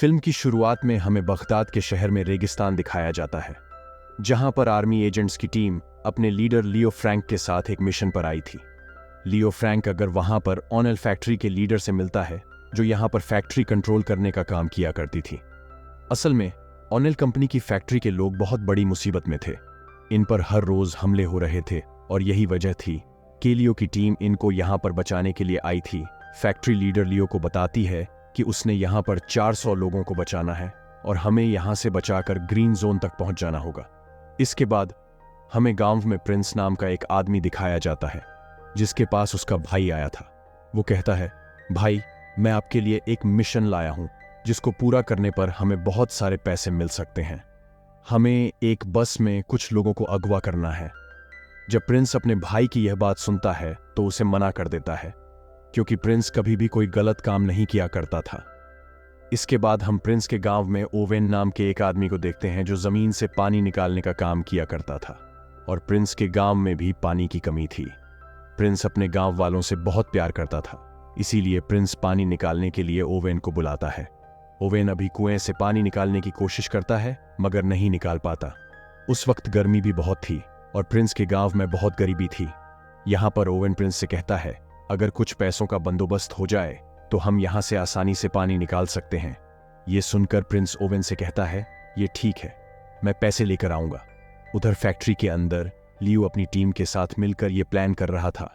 Film की शुरुआत में हमें बगदाद के शहर में रेगिस्तान दिखाया जाता है, जहां पर आर्मी एजेंट्स की टीम अपने लीडर लियो फ्रैंक के साथ एक मिशन पर आई थी। लियो फ्रैंक अगर वहां पर ऑनेल फैक्ट्री के लीडर से मिलता है, जो यहां पर फैक्ट्री कंट्रोल करने का काम किया करती थी। असल में ऑनेल कंपनी की फैक्ट्री के लोग बहुत बड़ी मुसीबत में थे। इन पर हर रोज हमले हो रहे थे और यही वजह थी कि लियो की टीम इनको यहां पर बचाने के लिए आई थी। फैक्ट्री लीडर लियो को बताती है कि उसने यहां पर 400 लोगों को बचाना है और हमें यहां से बचाकर ग्रीन जोन तक पहुंच जाना होगा। इसके बाद हमें गांव में प्रिंस नाम का एक आदमी दिखाया जाता है, जिसके पास उसका भाई आया था। वो कहता है, भाई मैं आपके लिए एक मिशन लाया हूं, जिसको पूरा करने पर हमें बहुत सारे पैसे मिल सकते हैं। हमें एक बस में कुछ लोगों को अगवा करना है। जब प्रिंस अपने भाई की यह बात सुनता है तो उसे मना कर देता है, क्योंकि प्रिंस कभी भी कोई गलत काम नहीं किया करता था। इसके बाद हम प्रिंस के गांव में ओवेन नाम के एक आदमी को देखते हैं, जो जमीन से पानी निकालने का काम किया करता था और प्रिंस के गांव में भी पानी की कमी थी। प्रिंस अपने गांव वालों से बहुत प्यार करता था, इसीलिए प्रिंस पानी निकालने के लिए ओवेन को बुलाता है। ओवेन अभी कुएं से पानी निकालने की कोशिश करता है, मगर नहीं निकाल पाता। उस वक्त गर्मी भी बहुत थी और प्रिंस के गांव में बहुत गरीबी थी। यहां पर ओवेन प्रिंस से कहता है, अगर कुछ पैसों का बंदोबस्त हो जाए तो हम यहां से आसानी से पानी निकाल सकते हैं। यह सुनकर प्रिंस ओवेन से कहता है, यह ठीक है, मैं पैसे लेकर आऊंगा। उधर फैक्ट्री के अंदर लियो अपनी टीम के साथ मिलकर यह प्लान कर रहा था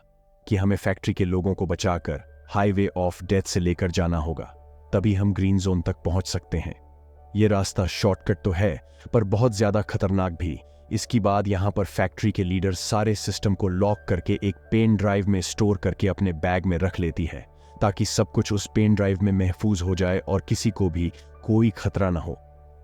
कि हमें फैक्ट्री के लोगों को बचाकर हाईवे ऑफ डेथ से लेकर जाना होगा, तभी हम ग्रीन जोन तक पहुंच सकते हैं। यह रास्ता शॉर्टकट तो है, पर बहुत ज्यादा खतरनाक भी। इसके बाद यहां पर फैक्ट्री के लीडर सारे सिस्टम को लॉक करके एक पेन ड्राइव में स्टोर करके अपने बैग में रख लेती है, ताकि सब कुछ उस पेन ड्राइव में महफूज हो जाए और किसी को भी कोई खतरा ना हो।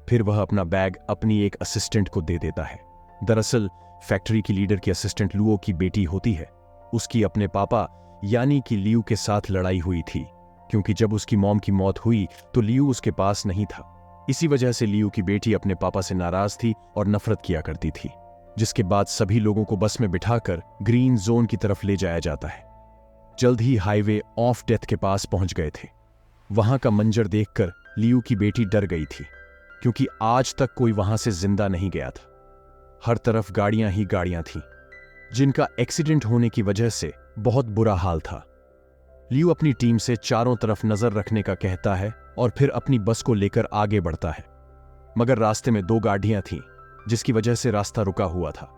फिर वह अपना बैग अपनी एक असिस्टेंट को दे देता है। दरअसल फैक्ट्री की लीडर की असिस्टेंट लुओ की बेटी होती है। उसकी अपने पापा यानी कि लियो के साथ लड़ाई हुई थी, क्योंकि जब उसकी मॉम की मौत हुई तो लियो उसके पास नहीं था। इसी वजह से लियो की बेटी अपने पापा से नाराज थी और नफरत किया करती थी। जिसके बाद सभी लोगों को बस में बिठाकर ग्रीन जोन की तरफ ले जाया जाता है। जल्द ही हाईवे ऑफ डेथ के पास पहुंच गए थे। वहां का मंजर देखकर लियो की बेटी डर गई थी, क्योंकि आज तक कोई वहां से जिंदा नहीं गया था। हर तरफ गाड़ियां ही गाड़ियां थीं, जिनका एक्सीडेंट होने की वजह से बहुत बुरा हाल था। लियो अपनी टीम से चारों तरफ नजर रखने का कहता है और फिर अपनी बस को लेकर आगे बढ़ता है, मगर रास्ते में 2 गाड़ियां थीं, जिसकी वजह से रास्ता रुका हुआ था।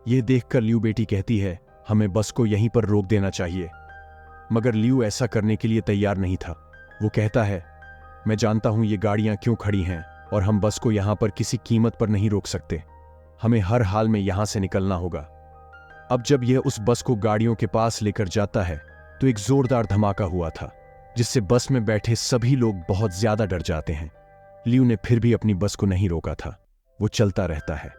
यह देखकर लियो बेटी कहती है, हमें बस को यहीं पर रोक देना चाहिए, मगर लियो ऐसा करने के लिए तैयार नहीं था। वो कहता है, मैं जानता हूं ये गाड़ियां क्यों खड़ी हैं और हम बस को यहां पर किसी कीमत पर नहीं रोक सकते। हमें हर हाल में यहां से निकलना होगा। अब जब यह उस बस को गाड़ियों के पास लेकर जाता है तो एक जोरदार धमाका हुआ था, जिससे बस में बैठे सभी लोग बहुत ज्यादा डर जाते हैं। लियो ने फिर भी अपनी बस को नहीं रोका था, वो चलता रहता है।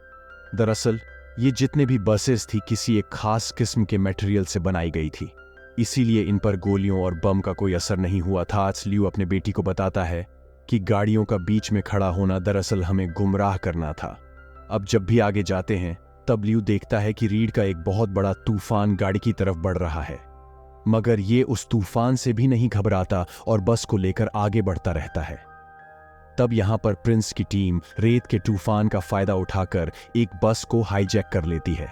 दरअसल ये जितने भी बसेस थी किसी एक खास किस्म के मटेरियल से बनाई गई थी, इसीलिए इन पर गोलियों और बम का कोई असर नहीं हुआ था। आज लियो अपने बेटी को बताता है कि गाड़ियों का बीच में खड़ा होना दरअसल हमें गुमराह करना था। अब जब भी आगे जाते हैं तब लियो देखता है कि रीढ़ का एक बहुत बड़ा तूफान गाड़ी की तरफ बढ़ रहा है, मगर ये उस तूफान से भी नहीं घबराता और बस को लेकर आगे बढ़ता रहता है। तब यहां पर प्रिंस की टीम रेत के तूफान का फायदा उठाकर एक बस को हाईजैक कर लेती है,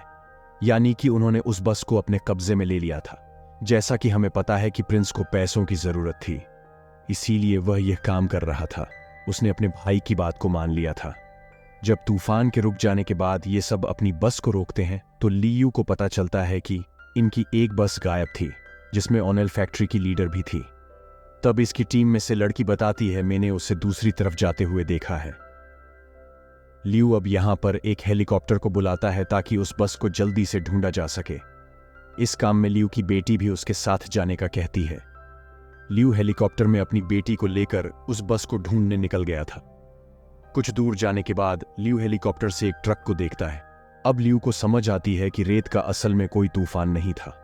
यानी कि उन्होंने उस बस को अपने कब्जे में ले लिया था। जैसा कि हमें पता है कि प्रिंस को पैसों की जरूरत थी, इसीलिए वह यह काम कर रहा था। उसने अपने भाई की बात को मान लिया था। जब तूफान के रुक जाने के बाद ये सब अपनी बस को रोकते हैं तो लियो को पता चलता है कि इनकी एक बस गायब थी, जिसमें ऑनेल फैक्ट्री की लीडर भी थी। तब इसकी टीम में से लड़की बताती है, मैंने उसे दूसरी तरफ जाते हुए देखा है। लियो अब यहां पर एक हेलीकॉप्टर को बुलाता है ताकि उस बस को जल्दी से ढूंढा जा सके। इस काम में लियो की बेटी भी उसके साथ जाने का कहती है। लियो हेलीकॉप्टर में अपनी बेटी को लेकर उस बस को ढूंढने निकल गया था। कुछ दूर जाने के बाद लियो हेलीकॉप्टर से एक ट्रक को देखता है। अब लियो को समझ आती है कि रेत का असल में कोई तूफान नहीं था,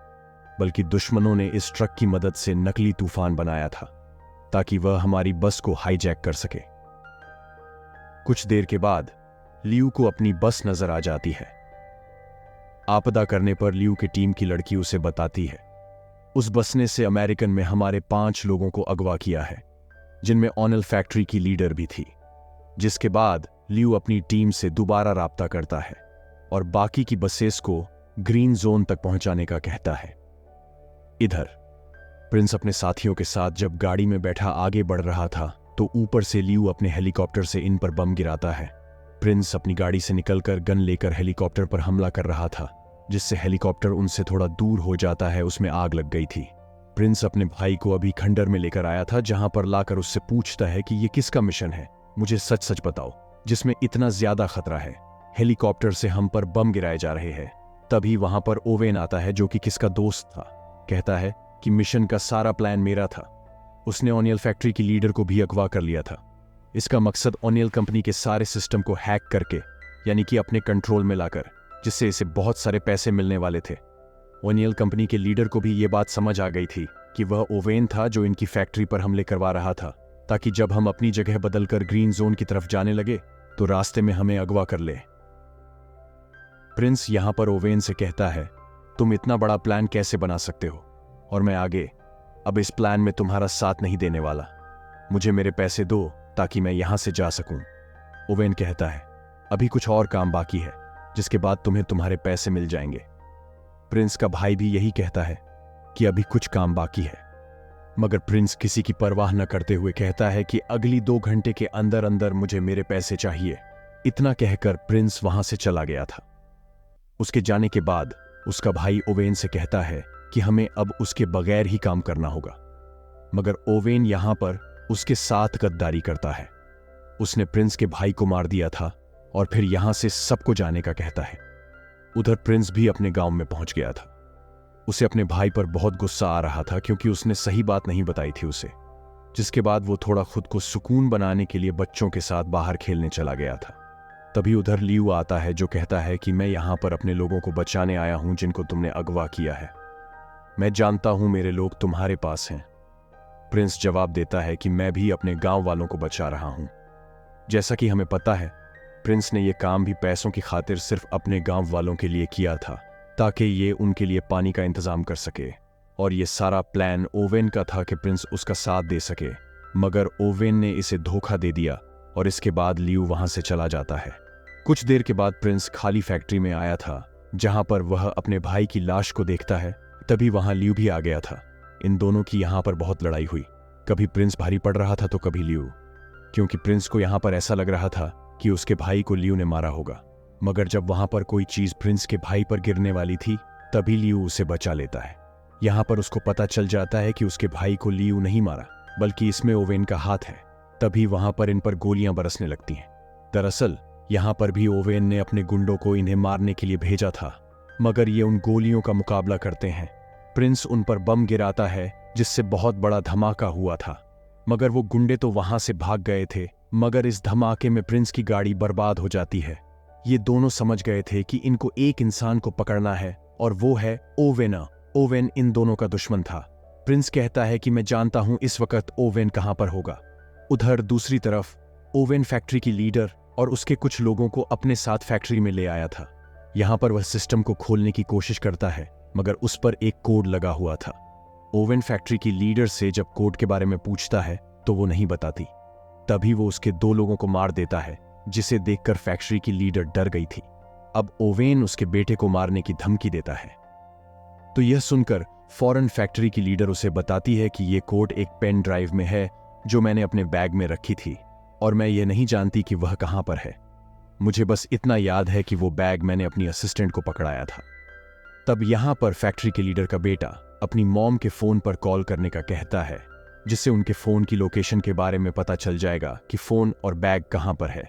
बल्कि दुश्मनों ने इस ट्रक की मदद से नकली तूफान बनाया था, ताकि वह हमारी बस को हाईजैक कर सके। कुछ देर के बाद लियो को अपनी बस नजर आ जाती है। आपदा करने पर लियो की टीम की लड़की उसे बताती है, उस बस ने से अमेरिकन में हमारे 5 लोगों को अगवा किया है, जिनमें ऑनल फैक्ट्री की लीडर भी थी। जिसके बाद लियू अपनी टीम से दोबारा राब्ता करता है और बाकी की बसेस को ग्रीन जोन तक पहुंचाने का कहता है। इधर प्रिंस अपने साथियों के साथ जब गाड़ी में बैठा आगे बढ़ रहा था तो ऊपर से लियू अपने हेलीकॉप्टर से इन पर बम गिराता है। प्रिंस अपनी गाड़ी से निकलकर गन लेकर हेलीकॉप्टर पर हमला कर रहा था, जिससे हेलीकॉप्टर उनसे थोड़ा दूर हो जाता है। उसमें आग लग गई थी। प्रिंस अपने भाई को अभी खंडर में लेकर आया था, जहां पर लाकर उससे पूछता है कि ये किसका मिशन है, मुझे सच सच बताओ, जिसमें इतना ज्यादा खतरा है। हेलीकॉप्टर से हम पर बम गिराए जा रहे हैं। तभी वहां पर ओवेन आता है, जो कि किसका दोस्त था। कहता है कि मिशन का सारा प्लान मेरा था। उसने ओनियल फैक्ट्री की लीडर को भी अगवा कर लिया था। इसका मकसद ओनियल कंपनी के सारे सिस्टम को हैक करके, यानी कि अपने कंट्रोल में लाकर, जिससे इसे बहुत सारे पैसे मिलने वाले थे। ओनियल कंपनी के लीडर को भी यह बात समझ आ गई थी कि वह ओवेन था जो इनकी फैक्ट्री पर हमले करवा रहा था, ताकि जब हम अपनी जगह बदलकर ग्रीन जोन की तरफ जाने लगे तो रास्ते में हमें अगवा कर ले। प्रिंस यहां पर ओवेन से कहता है, तुम इतना बड़ा प्लान कैसे बना सकते हो, और मैं आगे अब इस प्लान में तुम्हारा साथ नहीं देने वाला। मुझे मेरे पैसे दो ताकि मैं यहां से जा सकूं। ओवेन कहता है, अभी कुछ और काम बाकी है, जिसके बाद तुम्हें तुम्हारे पैसे मिल जाएंगे। प्रिंस का भाई भी यही कहता है कि अभी कुछ काम बाकी है, मगर प्रिंस किसी की परवाह न करते हुए कहता है कि अगली 2 घंटे के अंदर अंदर मुझे मेरे पैसे चाहिए। इतना कहकर प्रिंस वहां से चला गया था। उसके जाने के बाद उसका भाई ओवेन से कहता है कि हमें अब उसके बगैर ही काम करना होगा, मगर ओवेन यहां पर उसके साथ गद्दारी करता है। उसने प्रिंस के भाई को मार दिया था और फिर यहां से सबको जाने का कहता है। उधर प्रिंस भी अपने गांव में पहुंच गया था। उसे अपने भाई पर बहुत गुस्सा आ रहा था, क्योंकि उसने सही बात नहीं बताई थी उसे, जिसके बाद वो थोड़ा खुद को सुकून बनाने के लिए बच्चों के साथ बाहर खेलने चला गया था। तभी उधर लियू आता है, जो कहता है कि मैं यहां पर अपने लोगों को बचाने आया हूं जिनको तुमने अगवा किया है। मैं जानता हूं मेरे लोग तुम्हारे पास हैं। प्रिंस जवाब देता है कि मैं भी अपने गांव वालों को बचा रहा हूं। जैसा कि हमें पता है, प्रिंस ने यह काम भी पैसों की खातिर सिर्फ अपने गांव वालों के लिए किया था, ताकि ये उनके लिए पानी का इंतजाम कर सके। और ये सारा प्लान ओवेन का था कि प्रिंस उसका साथ दे सके, मगर ओवेन ने इसे धोखा दे दिया और इसके बाद लियू वहां से चला जाता है। कुछ देर के बाद प्रिंस खाली फैक्ट्री में आया था, जहां पर वह अपने भाई की लाश को देखता है। तभी वहां लियू भी आ गया था। इन दोनों की यहां पर बहुत लड़ाई हुई। कभी प्रिंस भारी पड़ रहा था तो कभी लियू, क्योंकि प्रिंस को यहां पर ऐसा लग रहा था कि उसके भाई को लियू ने मारा होगा। मगर जब वहां पर कोई चीज प्रिंस के भाई पर गिरने वाली थी, तभी लियू उसे बचा लेता है। यहां पर उसको पता चल जाता है कि उसके भाई को लियू नहीं मारा, बल्कि इसमें ओवेन का हाथ है। तभी वहां पर इन पर गोलियां बरसने लगती हैं। दरअसल यहां पर भी ओवेन ने अपने गुंडों को इन्हें मारने के लिए भेजा था, मगर ये उन गोलियों का मुकाबला करते हैं। प्रिंस उन पर बम गिराता है, जिससे बहुत बड़ा धमाका हुआ था, मगर वो गुंडे तो वहां से भाग गए थे। मगर इस धमाके में प्रिंस की गाड़ी बर्बाद हो जाती है। ये दोनों समझ गए थे कि इनको एक इंसान को पकड़ना है, और वो है ओवेन। ओवेन इन दोनों का दुश्मन था। प्रिंस कहता है कि मैं जानता हूं इस वक्त ओवेन कहां पर होगा। उधर दूसरी तरफ ओवेन फैक्ट्री की लीडर और उसके कुछ लोगों को अपने साथ फैक्ट्री में ले आया था। यहां पर वह सिस्टम को खोलने की कोशिश करता है, मगर उस पर एक कोड लगा हुआ था। ओवेन फैक्ट्री की लीडर से जब कोड के बारे में पूछता है तो वो नहीं बताती। तभी वो उसके 2 लोगों को मार देता है, जिसे देखकर फैक्ट्री की लीडर डर गई थी। अब ओवेन उसके बेटे को मारने की धमकी देता है। तो यह सुनकर फौरन फैक्ट्री की लीडर उसे बताती है कि यह कोड एक पेन ड्राइव में है, जो मैंने अपने बैग में रखी थी, और मैं ये नहीं जानती कि वह कहां पर है। मुझे बस इतना याद है कि वो बैग मैंने अपनी असिस्टेंट को पकड़ाया था। तब यहां पर फैक्ट्री के लीडर का बेटा अपनी मॉम के फोन पर कॉल करने का कहता है, जिससे उनके फोन की लोकेशन के बारे में पता चल जाएगा कि फोन और बैग कहां पर है।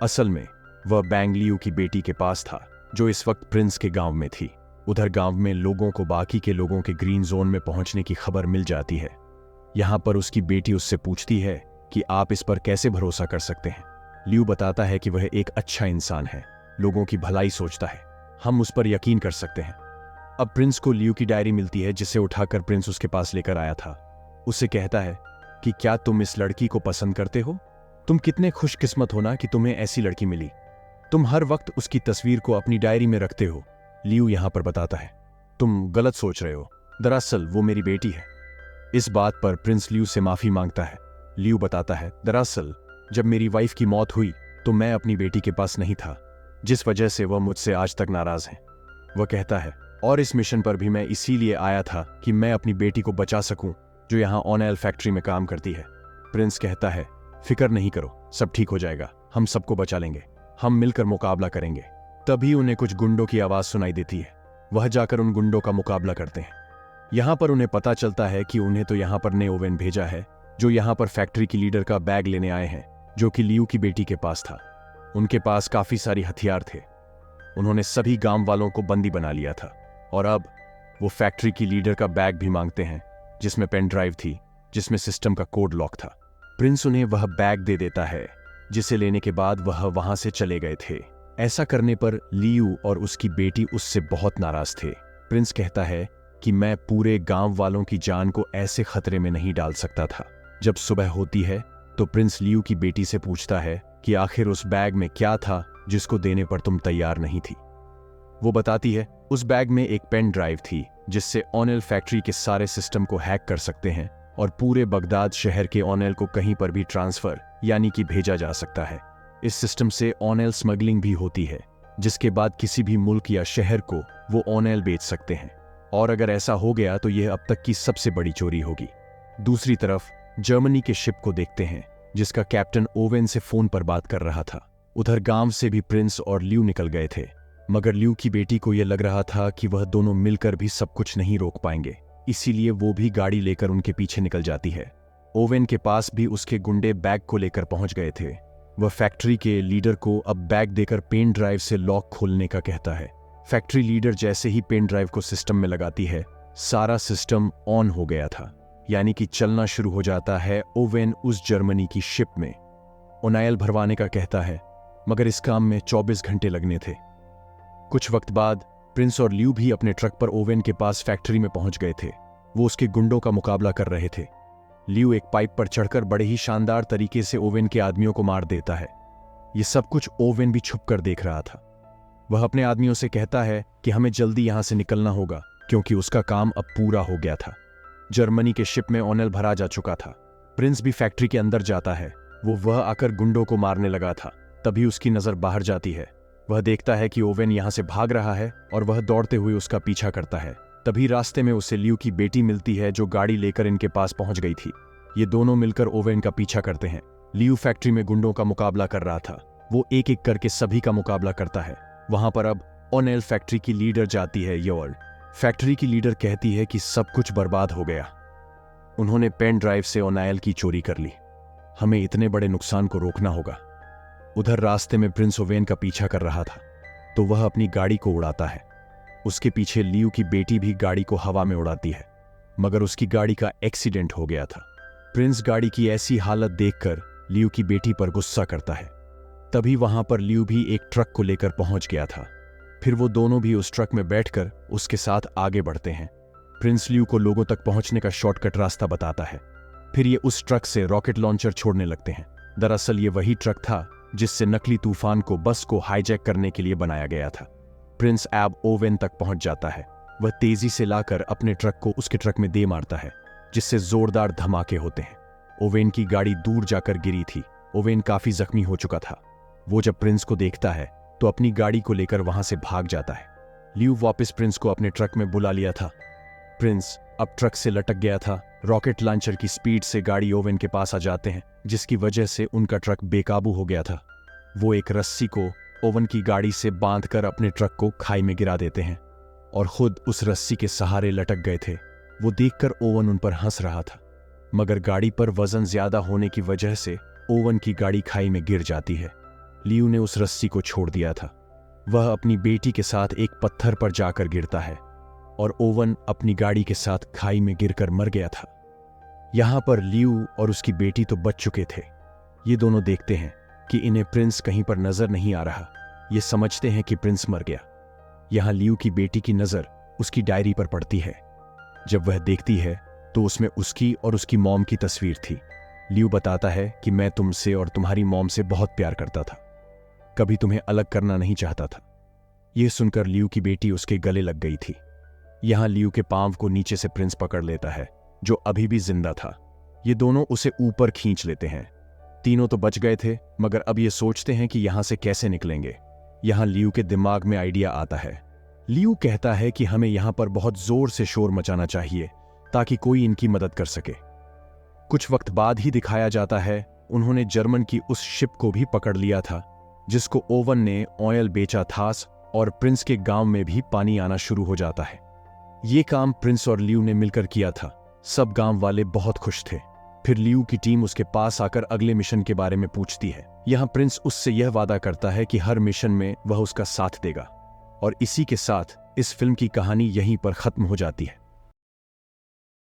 असल में वह बैंग लियू की बेटी के पास था, जो इस वक्त प्रिंस के गांव में थी। उधर गांव में लोगों को बाकी के लोगों के ग्रीन जोन में पहुंचने की खबर मिल जाती है। यहां पर उसकी बेटी उससे पूछती है कि आप इस पर कैसे भरोसा कर सकते हैं। लियू बताता है कि वह एक अच्छा इंसान है, लोगों की भलाई सोचता है, हम उस पर यकीन कर सकते हैं। अब प्रिंस को लियू की डायरी मिलती है, जिसे उठाकर प्रिंस उसके पास लेकर आया था। उससे कहता है कि क्या तुम इस लड़की को पसंद करते हो? तुम कितने खुशकिस्मत हो ना कि तुम्हें ऐसी लड़की मिली। तुम हर वक्त उसकी तस्वीर को अपनी डायरी में रखते हो। लियू यहां पर बताता है, तुम गलत सोच रहे हो, दरअसल वो मेरी बेटी है। इस बात पर प्रिंस लियू से माफी मांगता है, लियू बताता है, दरअसल जब मेरी वाइफ की मौत हुई तो मैं अपनी बेटी के पास नहीं था, जिस वजह से वह मुझसे आज तक नाराज हैं। वह कहता है, और इस मिशन पर भी मैं इसीलिए आया था कि मैं अपनी बेटी को बचा सकूं, जो यहाँ ऑनएल फैक्ट्री में काम करती है। प्रिंस कहता है, फिक्र नहीं करो, सब ठीक हो जाएगा, हम सबको बचा लेंगे, हम मिलकर मुकाबला करेंगे। तभी उन्हें कुछ गुंडों की आवाज सुनाई देती है। वह जाकर उन गुंडों का मुकाबला करते हैं। यहां पर उन्हें पता चलता है कि उन्हें तो यहां पर ने ओवेन भेजा है, जो यहां पर फैक्ट्री की लीडर का बैग लेने आए हैं, जो कि लियू की बेटी के पास था। उनके पास काफी सारी हथियार थे। उन्होंने सभी गांव वालों को बंदी बना लिया था और अब वो फैक्ट्री की लीडर का बैग भी मांगते हैं, जिसमें पेन ड्राइव थी, जिसमें सिस्टम का कोड लॉक था। प्रिंस उन्हें वह बैग दे देता है, जिसे लेने के बाद वह वहां से चले गए थे। ऐसा करने पर लियू और उसकी बेटी उससे बहुत नाराज थे। प्रिंस कहता है कि मैं पूरे गांव वालों की जान को ऐसे खतरे में नहीं डाल सकता था। जब सुबह होती है तो प्रिंस लियू की बेटी से पूछता है कि आखिर उस बैग में क्या था जिसको देने पर तुम तैयार नहीं थी। वो बताती है, उस बैग में एक पेन ड्राइव थी, जिससे ऑनेल फैक्ट्री के सारे सिस्टम को हैक कर सकते हैं और पूरे बगदाद शहर के ऑनेल को कहीं पर भी ट्रांसफर यानी कि भेजा जा सकता है। इस सिस्टम से ऑनेल स्मगलिंग भी होती है, जिसके बाद किसी भी मुल्क या शहर को वो ऑनेल बेच सकते हैं, और अगर ऐसा हो गया तो यह अब तक की सबसे बड़ी चोरी होगी। दूसरी तरफ जर्मनी के शिप को देखते हैं, जिसका कैप्टन ओवेन से फोन पर बात कर रहा था। उधर गांव से भी प्रिंस और लियू निकल गए थे, मगर लियू की बेटी को यह लग रहा था कि वह दोनों मिलकर भी सब कुछ नहीं रोक पाएंगे, इसीलिए वो भी गाड़ी लेकर उनके पीछे निकल जाती है। ओवेन के पास भी उसके गुंडे बैग को लेकर पहुंच गए थे। वह फैक्ट्री के लीडर को अब बैग देकर पेन ड्राइव से लॉक खोलने का कहता है। फैक्ट्री लीडर जैसे ही पेन ड्राइव को सिस्टम में लगाती है, सारा सिस्टम ऑन हो गया था, यानी कि चलना शुरू हो जाता है। ओवेन उस जर्मनी की शिप में ओनाइल भरवाने का कहता है, मगर इस काम में 24 घंटे लगने थे। कुछ वक्त बाद प्रिंस और लियू भी अपने ट्रक पर ओवेन के पास फैक्ट्री में पहुंच गए थे। वो उसके गुंडों का मुकाबला कर रहे थे। लियू एक पाइप पर चढ़कर बड़े ही शानदार तरीके से ओवेन के आदमियों को मार देता है। ये सब कुछ ओवेन भी छुपकर देख रहा था। वह अपने आदमियों से कहता है कि हमें जल्दी यहां से निकलना होगा, क्योंकि उसका काम अब पूरा हो गया था। जर्मनी के शिप में ऑनेल भरा जा चुका था। प्रिंस भी फैक्ट्री के अंदर जाता है। वह आकर गुंडों को मारने लगा था। तभी उसकी नजर बाहर जाती है। वह देखता है कि ओवेन यहां से भाग रहा है और वह दौड़ते हुए उसका पीछा करता है। तभी रास्ते में उसे लियू की बेटी मिलती है, जो गाड़ी लेकर इनके पास पहुंच गई थी। ये दोनों मिलकर ओवेन का पीछा करते हैं। लियू फैक्ट्री में गुंडों का मुकाबला कर रहा था। वो एक एक करके सभी का मुकाबला करता है। वहां पर अब ऑनेल फैक्ट्री की लीडर जाती है। योल फैक्ट्री की लीडर कहती है कि सब कुछ बर्बाद हो गया। उन्होंने पेन ड्राइव से ओनाइल की चोरी कर ली। हमें इतने बड़े नुकसान को रोकना होगा। उधर रास्ते में प्रिंस ओवेन का पीछा कर रहा था, तो वह अपनी गाड़ी को उड़ाता है। उसके पीछे लियू की बेटी भी गाड़ी को हवा में उड़ाती है, मगर उसकी गाड़ी का एक्सीडेंट हो गया था। प्रिंस गाड़ी की ऐसी हालत देखकर लियू की बेटी पर गुस्सा करता है। तभी वहां पर लियू भी एक ट्रक को लेकर पहुंच गया था। फिर वो दोनों भी उस ट्रक में बैठकर उसके साथ आगे बढ़ते हैं। प्रिंस लियू को लोगों तक पहुंचने का शॉर्टकट रास्ता बताता है। फिर ये उस ट्रक से रॉकेट लॉन्चर छोड़ने लगते हैं। दरअसल ये वही ट्रक था जिससे नकली तूफान को बस को हाईजैक करने के लिए बनाया गया था। प्रिंस अब ओवेन तक पहुंच जाता है। वह तेजी से लाकर अपने ट्रक को उसके ट्रक में दे मारता है, जिससे जोरदार धमाके होते हैं। ओवेन की गाड़ी दूर जाकर गिरी थी। ओवेन काफी जख्मी हो चुका था। वो जब प्रिंस को देखता है तो अपनी गाड़ी को लेकर वहां से भाग जाता है। लियू वापस प्रिंस को अपने ट्रक में बुला लिया था। प्रिंस अब ट्रक से लटक गया था। रॉकेट लॉन्चर की स्पीड से गाड़ी ओवेन के पास आ जाते हैं, जिसकी वजह से उनका ट्रक बेकाबू हो गया था। वो एक रस्सी को ओवन की गाड़ी से बांधकर अपने ट्रक को खाई में गिरा देते हैं और खुद उस रस्सी के सहारे लटक गए थे। वो देखकर ओवन उन पर हंस रहा था, मगर गाड़ी पर वजन ज्यादा होने की वजह से ओवन की गाड़ी खाई में गिर जाती है। लियू ने उस रस्सी को छोड़ दिया था। वह अपनी बेटी के साथ एक पत्थर पर जाकर गिरता है और ओवन अपनी गाड़ी के साथ खाई में गिरकर मर गया था। यहां पर लियू और उसकी बेटी तो बच चुके थे। ये दोनों देखते हैं कि इन्हें प्रिंस कहीं पर नजर नहीं आ रहा। ये समझते हैं कि प्रिंस मर गया। यहां लियू की बेटी की नजर उसकी डायरी पर पड़ती है। जब वह देखती है तो उसमें उसकी और उसकी मॉम की तस्वीर थी। लियू बताता है कि मैं तुमसे और तुम्हारी मॉम से बहुत प्यार करता था, कभी तुम्हें अलग करना नहीं चाहता था। यह सुनकर लियू की बेटी उसके गले लग गई थी। यहां लियू के पांव को नीचे से प्रिंस पकड़ लेता है, जो अभी भी जिंदा था। ये दोनों उसे ऊपर खींच लेते हैं। तीनों तो बच गए थे, मगर अब ये सोचते हैं कि यहां से कैसे निकलेंगे। यहां लियू के दिमाग में आइडिया आता है। लियू कहता है कि हमें यहां पर बहुत जोर से शोर मचाना चाहिए ताकि कोई इनकी मदद कर सके। कुछ वक्त बाद ही दिखाया जाता है उन्होंने जर्मन की उस शिप को भी पकड़ लिया था जिसको ओवन ने ऑयल बेचा था, और प्रिंस के गांव में भी पानी आना शुरू हो जाता है। ये काम प्रिंस और लियू ने मिलकर किया था। सब गांव वाले बहुत खुश थे। फिर लियू की टीम उसके पास आकर अगले मिशन के बारे में पूछती है। यहां प्रिंस उससे यह वादा करता है कि हर मिशन में वह उसका साथ देगा। और इसी के साथ इस फिल्म की कहानी यहीं पर खत्म हो जाती है।